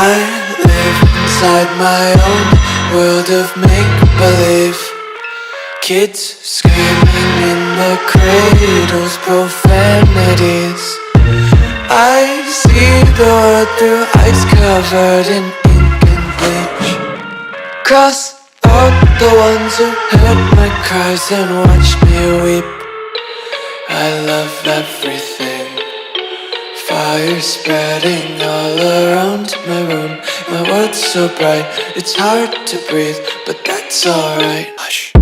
I live inside my own world of make-believe. Kids screaming in the cradles, profanities. I see the world through ice covered in ink and bleach. Cross out the ones who heard my cries and watched me weep. I love everything. Fire spreading all around my room. My world's so bright, it's hard to breathe, but that's alright. Hush.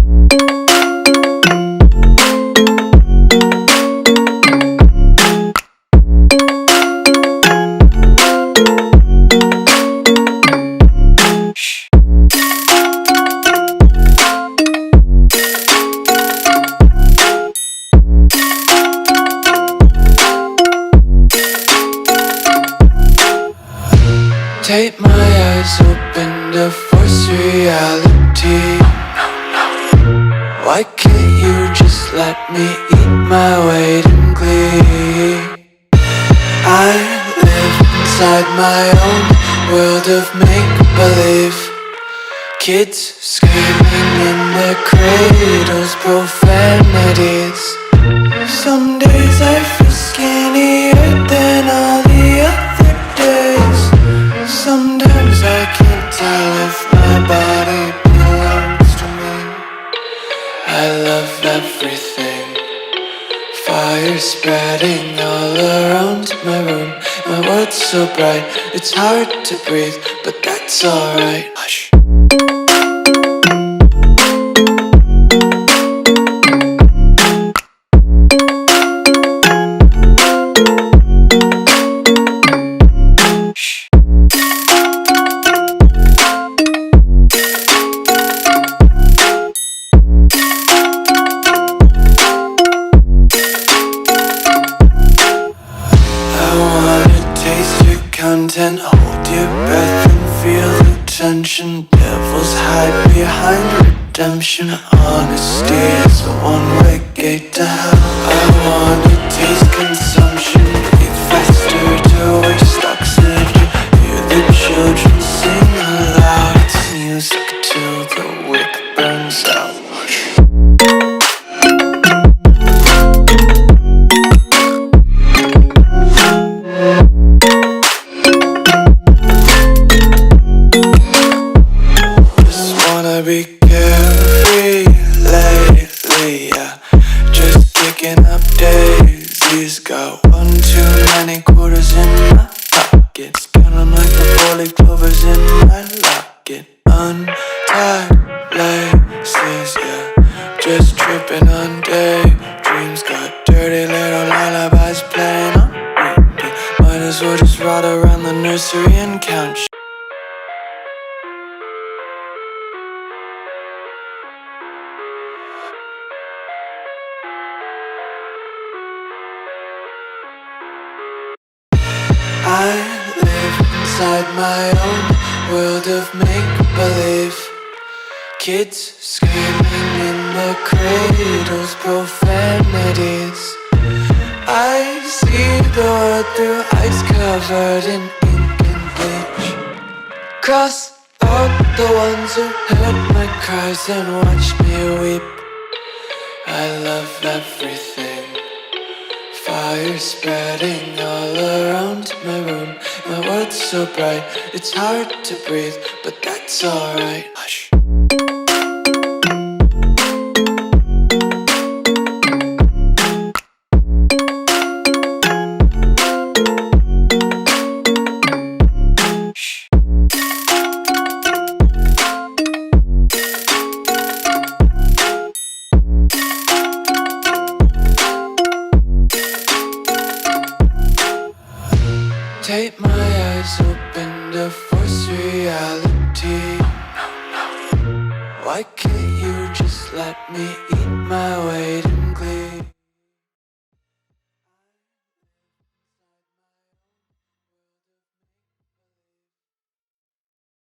Tape my eyes open to force reality. Why can't you just let me eat my weight in glee? I live inside my own world of make-believe. Kids screaming in their cradles, profanities. Some days I feel skinnier than all the other days. Sometimes I can't tell if my body belongs to me. I love everything. Fire spreading all around my room. My world's so bright, it's hard to breathe, but that's alright. Hush. Content, hold your breath and feel the tension. Devils hide behind redemption. Honesty is a one-way gate to hell. I wanna taste consumption, breathe faster to waste oxygen. Hear the children sing aloud. It's music till the wick burns out. Be carefree lately, yeah. Just picking up daisies. Got one too many quarters in my pockets. Counting like the four-leaf clovers in my locket. Untied laces, yeah. Just tripping on daydreams. Got dirty little lullabies playing on repeat. Might as well just ride around the nursery and count. I live inside my own world of make-believe. Kids screaming in the cradles, profanities. I see the world through ice covered in ink and bleach. Cross out the ones who heard my cries and watched me weep. I love everything. Fire spreading all around my room. My world's so bright, it's hard to breathe, but that's alright. Hush. Tape my eyes open to force reality. Why can't you just let me eat my weight in glee?